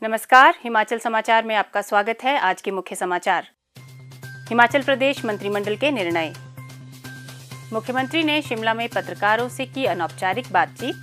नमस्कार, हिमाचल समाचार में आपका स्वागत है। आज के मुख्य समाचार। हिमाचल प्रदेश मंत्रिमंडल के निर्णय। मुख्यमंत्री ने शिमला में पत्रकारों से की अनौपचारिक बातचीत।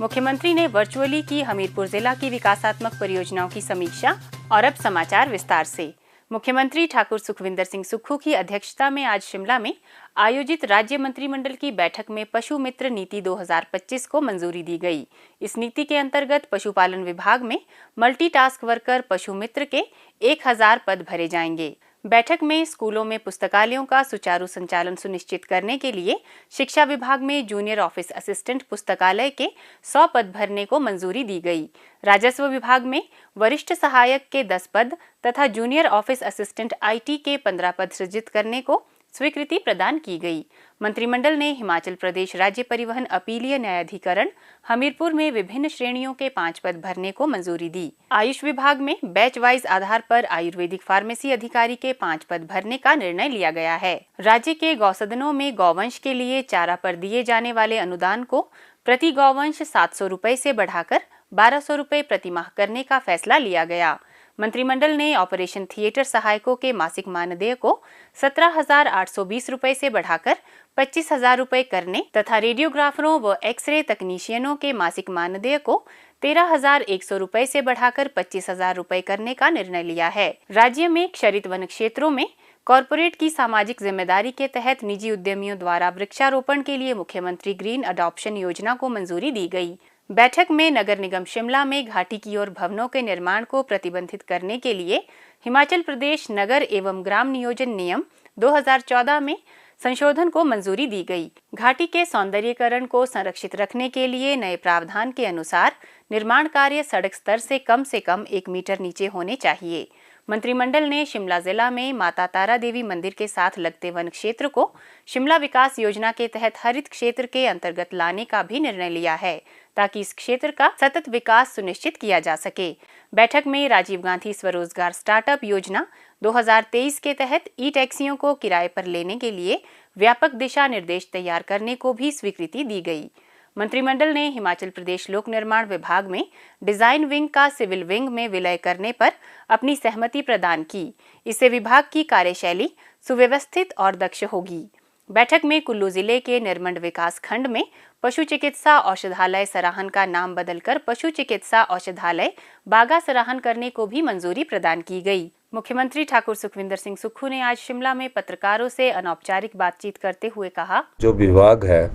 मुख्यमंत्री ने वर्चुअली की हमीरपुर जिला की विकासात्मक परियोजनाओं की समीक्षा। और अब समाचार विस्तार से। मुख्यमंत्री ठाकुर सुखविंदर सिंह सुक्खू की अध्यक्षता में आज शिमला में आयोजित राज्य मंत्रिमंडल की बैठक में पशु मित्र नीति 2025 को मंजूरी दी गई। इस नीति के अंतर्गत पशुपालन विभाग में मल्टीटास्क वर्कर पशु मित्र के 1000 पद भरे जाएंगे। बैठक में स्कूलों में पुस्तकालयों का सुचारू संचालन सुनिश्चित करने के लिए शिक्षा विभाग में जूनियर ऑफिस असिस्टेंट पुस्तकालय के 100 पद भरने को मंजूरी दी गई। राजस्व विभाग में वरिष्ठ सहायक के 10 पद तथा जूनियर ऑफिस असिस्टेंट IT के 15 पद सृजित करने को स्वीकृति प्रदान की गई। मंत्रिमंडल ने हिमाचल प्रदेश राज्य परिवहन अपीलीय न्यायाधिकरण हमीरपुर में विभिन्न श्रेणियों के 5 पद भरने को मंजूरी दी। आयुष विभाग में बैच वाइज आधार पर आयुर्वेदिक फार्मेसी अधिकारी के 5 पद भरने का निर्णय लिया गया है। राज्य के गौसदनों में गौवंश के लिए चारा पर दिए जाने वाले अनुदान को प्रति गौवंश 700 रुपए से बढ़ाकर 1200 रुपए प्रति माह करने का फैसला लिया गया। मंत्रिमंडल ने ऑपरेशन थिएटर सहायकों के मासिक मानदेय को 17,820 रुपए से बढ़ाकर 25,000 रुपए करने तथा रेडियोग्राफरों व एक्सरे तकनीशियनों के मासिक मानदेय को 13,100 रुपए से बढ़ाकर 25,000 रुपए करने का निर्णय लिया है। राज्य में क्षरित वन क्षेत्रों में कॉरपोरेट की सामाजिक जिम्मेदारी के तहत निजी उद्यमियों द्वारा वृक्षारोपण के लिए मुख्यमंत्री ग्रीन अडॉप्शन योजना को मंजूरी दी गई। बैठक में नगर निगम शिमला में घाटी की ओर भवनों के निर्माण को प्रतिबंधित करने के लिए हिमाचल प्रदेश नगर एवं ग्राम नियोजन नियम 2014 में संशोधन को मंजूरी दी गई। घाटी के सौंदर्यीकरण को संरक्षित रखने के लिए नए प्रावधान के अनुसार निर्माण कार्य सड़क स्तर से कम 1 मीटर नीचे होने चाहिए। मंत्रिमंडल ने शिमला जिला में माता तारा देवी मंदिर के साथ लगते वन क्षेत्र को शिमला विकास योजना के तहत हरित क्षेत्र के अंतर्गत लाने का भी निर्णय लिया है, ताकि इस क्षेत्र का सतत विकास सुनिश्चित किया जा सके। बैठक में राजीव गांधी स्वरोजगार स्टार्टअप योजना 2023 के तहत ई-टैक्सियों को किराए पर लेने के लिए व्यापक दिशा निर्देश तैयार करने को भी स्वीकृति दी गई। मंत्रिमंडल ने हिमाचल प्रदेश लोक निर्माण विभाग में डिजाइन विंग का सिविल विंग में विलय करने पर अपनी सहमति प्रदान की। इससे विभाग की कार्यशैली सुव्यवस्थित और दक्ष होगी। बैठक में कुल्लू जिले के निरमंड विकास खंड में पशु चिकित्सा औषधालय सराहन का नाम बदलकर पशु चिकित्सा औषधालय बागा सराहन करने को भी मंजूरी प्रदान की गई। मुख्यमंत्री ठाकुर सुखविंदर सिंह सुक्खू ने आज शिमला में पत्रकारों से अनौपचारिक बातचीत करते हुए कहा, जो विभाग है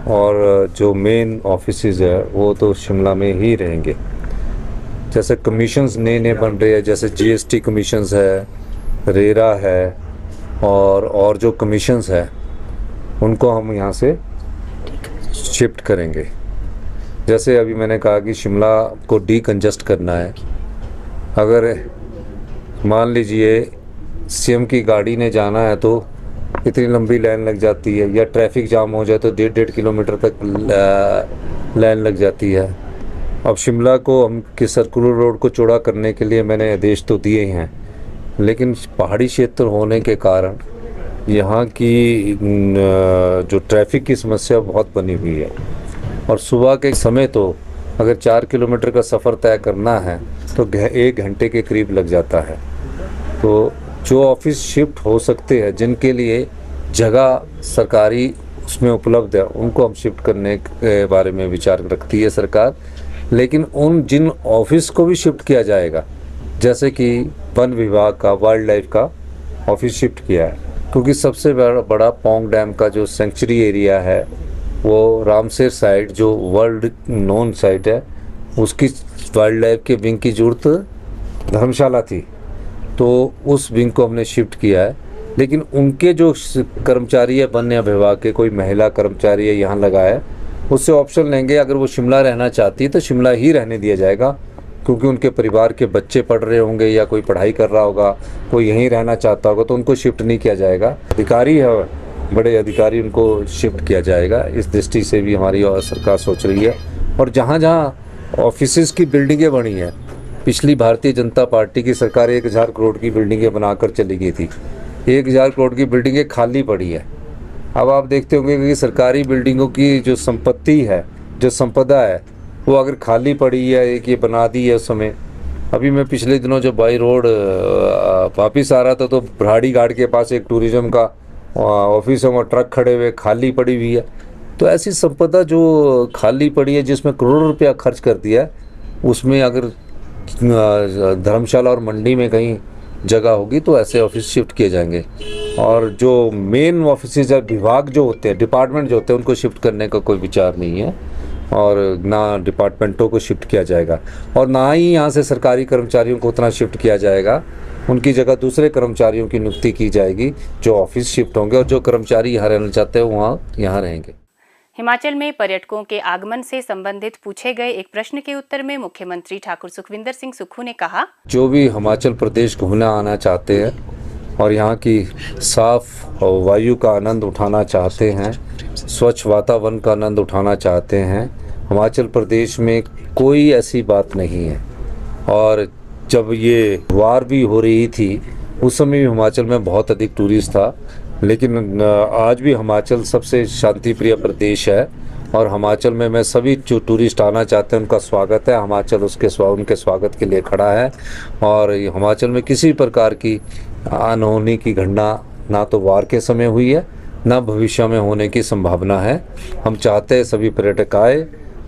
और जो मेन ऑफिसेज है वो तो शिमला में ही रहेंगे। जैसे कमीशंस नए बन रहे हैं, जैसे GST कमीशंस है, रेरा है और जो कमीशंस है उनको हम यहाँ से शिफ्ट करेंगे। जैसे अभी मैंने कहा कि शिमला को डीकंजस्ट करना है। अगर मान लीजिए CM की गाड़ी ने जाना है तो इतनी लंबी लाइन लग जाती है, या ट्रैफिक जाम हो जाए तो 1.5 किलोमीटर तक लाइन लग जाती है। अब शिमला को हम कि सर्कुलर रोड को चौड़ा करने के लिए मैंने आदेश तो दिए हैं, लेकिन पहाड़ी क्षेत्र होने के कारण यहाँ की जो ट्रैफिक की समस्या बहुत बनी हुई है। और सुबह के समय तो अगर 4 किलोमीटर का सफ़र तय करना है तो 1 घंटे के करीब लग जाता है। तो जो ऑफिस शिफ्ट हो सकते हैं, जिनके लिए जगह सरकारी उसमें उपलब्ध है, उनको हम शिफ्ट करने के बारे में विचार रखती है सरकार। लेकिन उन जिन ऑफिस को भी शिफ्ट किया जाएगा, जैसे कि वन विभाग का, वाइल्ड लाइफ का ऑफिस शिफ्ट किया है, क्योंकि सबसे बड़ा पौंग डैम का जो सेंचुरी एरिया है वो रामसेर साइड जो वर्ल्ड नोन साइट है, उसकी वाइल्ड लाइफ के विंग की जरूरत धर्मशाला थी, तो उस विंग को हमने शिफ्ट किया है। लेकिन उनके जो कर्मचारी है वन विभाग के, कोई महिला कर्मचारी है यहाँ लगा है, उससे ऑप्शन लेंगे। अगर वो शिमला रहना चाहती है तो शिमला ही रहने दिया जाएगा, क्योंकि उनके परिवार के बच्चे पढ़ रहे होंगे या कोई पढ़ाई कर रहा होगा, कोई यहीं रहना चाहता होगा, तो उनको शिफ्ट नहीं किया जाएगा। अधिकारी है, बड़े अधिकारी, उनको शिफ्ट किया जाएगा। इस दृष्टि से भी हमारी सरकार सोच रही है। और जहाँ जहाँ ऑफिसेज़ की बिल्डिंगें बनी हैं, पिछली भारतीय जनता पार्टी की सरकार 1000 करोड़ की बिल्डिंगें बनाकर चली गई थी। 1000 करोड़ की बिल्डिंगें खाली पड़ी है। अब आप देखते होंगे कि सरकारी बिल्डिंगों की जो संपत्ति है, जो संपदा है, वो अगर खाली पड़ी है, एक ये बना दी है उस समय। अभी मैं पिछले दिनों जब बाई रोड वापिस आ रहा था तो ब्राड़ी घाट के पास एक टूरिज्म का ऑफिस है, वहाँ ट्रक खड़े हुए खाली पड़ी हुई है। तो ऐसी संपदा जो खाली पड़ी है, जिसमें करोड़ों रुपया खर्च कर दिया है, उसमें अगर धर्मशाला और मंडी में कहीं जगह होगी तो ऐसे ऑफिस शिफ्ट किए जाएंगे। और जो मेन ऑफिस या विभाग जो होते हैं, डिपार्टमेंट जो होते हैं, उनको शिफ्ट करने का कोई विचार नहीं है और ना डिपार्टमेंटों को शिफ्ट किया जाएगा और ना ही यहाँ से सरकारी कर्मचारियों को उतना शिफ्ट किया जाएगा। उनकी जगह दूसरे कर्मचारियों की नियुक्ति की जाएगी जो ऑफिस शिफ्ट होंगे और जो कर्मचारी यहाँ रहना चाहते हैं वहाँ यहाँ रहेंगे। हिमाचल में पर्यटकों के आगमन से संबंधित पूछे गए एक प्रश्न के उत्तर में मुख्यमंत्री ठाकुर सुखविंदर सिंह सुक्खू ने कहा, जो भी हिमाचल प्रदेश घूमने आना चाहते हैं और यहाँ की साफ वायु का आनंद उठाना चाहते हैं, स्वच्छ वातावरण का आनंद उठाना चाहते हैं, हिमाचल प्रदेश में कोई ऐसी बात नहीं है। और जब ये वार भी हो रही थी उस समय भी हिमाचल में बहुत अधिक टूरिस्ट था, लेकिन आज भी हिमाचल सबसे शांति प्रिय प्रदेश है और हिमाचल में मैं सभी जो टूरिस्ट आना चाहते हैं उनका स्वागत है। हिमाचल उनके स्वागत के लिए खड़ा है और हिमाचल में किसी प्रकार की अनहोनी की घटना ना तो वार के समय हुई है, ना भविष्य में होने की संभावना है। हम चाहते हैं सभी पर्यटक आए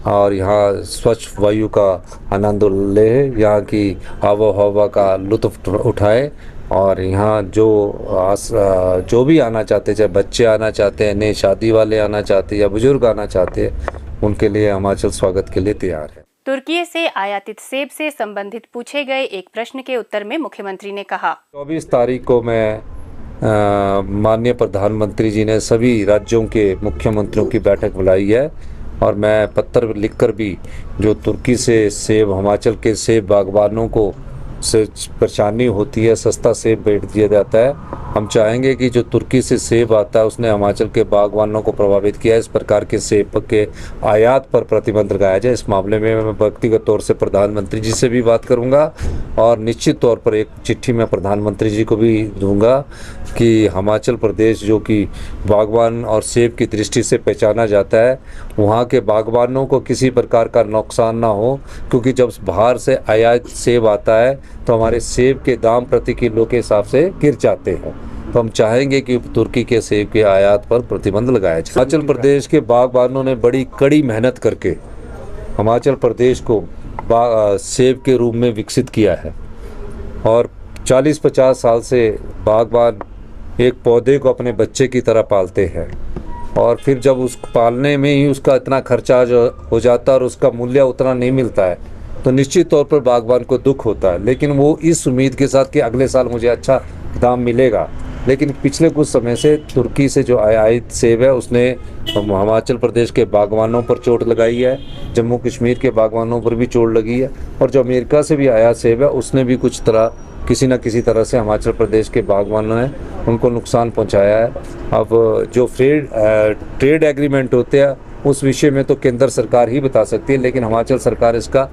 और यहाँ स्वच्छ वायु का आनंद ले, यहाँ की आबो हवा का लुत्फ उठाए और यहाँ जो भी आना चाहते, चाहे बच्चे आना चाहते हैं, नए शादी वाले आना चाहते हैं या बुजुर्ग आना चाहते हैं, उनके लिए हिमाचल स्वागत के लिए तैयार है। तुर्की से आयातित सेब से संबंधित पूछे गए एक प्रश्न के उत्तर में मुख्यमंत्री ने कहा, 24 तारीख को मैं माननीय प्रधानमंत्री जी ने सभी राज्यों के मुख्यमंत्रियों की बैठक बुलाई है और मैं पत्र लिखकर भी जो तुर्की से सेब, हिमाचल के सेब बागवानों को से परेशानी होती है, सस्ता सेब बेच दिया जाता है, हम चाहेंगे कि जो तुर्की से सेब आता है उसने हिमाचल के बागवानों को प्रभावित किया है। इस प्रकार के सेब के आयात पर प्रतिबंध लगाया जाए। इस मामले में मैं व्यक्तिगत तौर से प्रधानमंत्री जी से भी बात करूंगा और निश्चित तौर पर एक चिट्ठी मैं प्रधानमंत्री जी को भी दूंगा कि हिमाचल प्रदेश जो कि बागवान और सेब की दृष्टि से पहचाना जाता है, वहाँ के बागवानों को किसी प्रकार का नुकसान ना हो, क्योंकि जब बाहर से आयात सेब आता है तो हमारे सेब के दाम प्रति किलो के हिसाब से गिर जाते हैं। तो हम चाहेंगे कि तुर्की के सेब के आयात पर प्रतिबंध लगाया जाए। हिमाचल प्रदेश के बागबानों ने बड़ी कड़ी मेहनत करके हिमाचल प्रदेश को सेब के रूप में विकसित किया है और 40-50 साल से बागबान एक पौधे को अपने बच्चे की तरह पालते हैं और फिर जब उस पालने में ही उसका इतना खर्चा हो जाता है और उसका मूल्य उतना नहीं मिलता है तो निश्चित तौर पर बागबान को दुख होता है, लेकिन वो इस उम्मीद के साथ कि अगले साल मुझे अच्छा दाम मिलेगा। लेकिन पिछले कुछ समय से तुर्की से जो आयात सेब है उसने हिमाचल प्रदेश के बागवानों पर चोट लगाई है, जम्मू कश्मीर के बागवानों पर भी चोट लगी है और जो अमेरिका से भी आयात सेब है उसने भी किसी न किसी तरह से हिमाचल प्रदेश के बागवानों ने उनको नुकसान पहुंचाया है। अब जो ट्रेड एग्रीमेंट होते हैं उस विषय में तो केंद्र सरकार ही बता सकती है, लेकिन हिमाचल सरकार इसका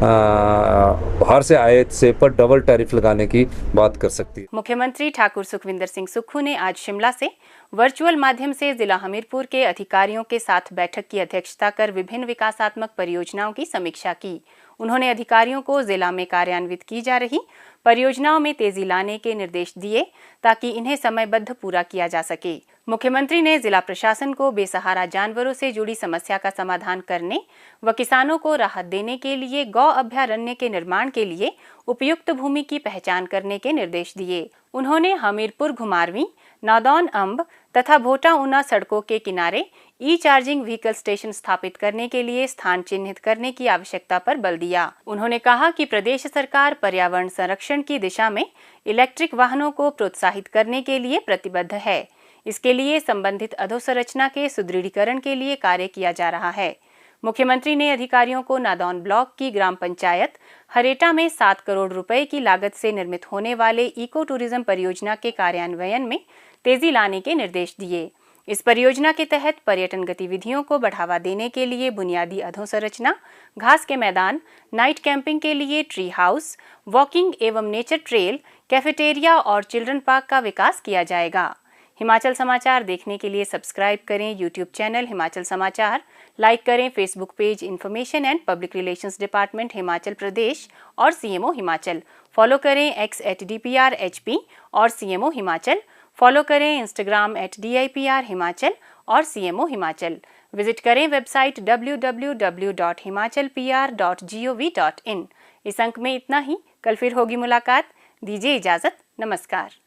बाहर से आयात सेब पर डबल टैरिफ लगाने की बात कर सकती है। मुख्यमंत्री ठाकुर सुखविंदर सिंह सुक्खू ने आज शिमला से वर्चुअल माध्यम से जिला हमीरपुर के अधिकारियों के साथ बैठक की अध्यक्षता कर विभिन्न विकासात्मक परियोजनाओं की समीक्षा की। उन्होंने अधिकारियों को जिला में कार्यान्वित की जा रही परियोजनाओं में तेजी लाने के निर्देश दिए ताकि इन्हें समयबद्ध पूरा किया जा सके। मुख्यमंत्री ने जिला प्रशासन को बेसहारा जानवरों से जुड़ी समस्या का समाधान करने व किसानों को राहत देने के लिए गौ अभयारण्य के निर्माण के लिए उपयुक्त भूमि की पहचान करने के निर्देश दिए। उन्होंने हमीरपुर घुमारवीं, नादौन अंब तथा भोटा ऊना सड़कों के किनारे ई चार्जिंग व्हीकल स्टेशन स्थापित करने के लिए स्थान चिन्हित करने की आवश्यकता पर बल दिया। उन्होंने कहा कि प्रदेश सरकार पर्यावरण संरक्षण की दिशा में इलेक्ट्रिक वाहनों को प्रोत्साहित करने के लिए प्रतिबद्ध है। इसके लिए संबंधित अधोसंरचना के सुदृढ़ीकरण के लिए कार्य किया जा रहा है। मुख्यमंत्री ने अधिकारियों को नादौन ब्लॉक की ग्राम पंचायत हरेटा में 7 करोड़ रुपए की लागत से निर्मित होने वाले इको टूरिज्म परियोजना के कार्यान्वयन में तेजी लाने के निर्देश दिए। इस परियोजना के तहत पर्यटन गतिविधियों को बढ़ावा देने के लिए बुनियादी अधोसंरचना, घास के मैदान, नाइट कैंपिंग के लिए ट्री हाउस, वॉकिंग एवं नेचर ट्रेल, कैफेटेरिया और चिल्ड्रन पार्क का विकास किया जाएगा। हिमाचल समाचार देखने के लिए सब्सक्राइब करें यूट्यूब चैनल हिमाचल समाचार, लाइक करें Facebook page information and public relations department Himachal Pradesh और सीएमओ हिमाचल, फॉलो करें x@DPRHP और सीएमओ हिमाचल, फॉलो करें इंस्टाग्राम @DIPR हिमाचल और सीएमओ हिमाचल। विजिट करें वेबसाइट www.himachalpr.gov.in। इस अंक में इतना ही, कल फिर होगी मुलाकात। दीजिए इजाजत, नमस्कार।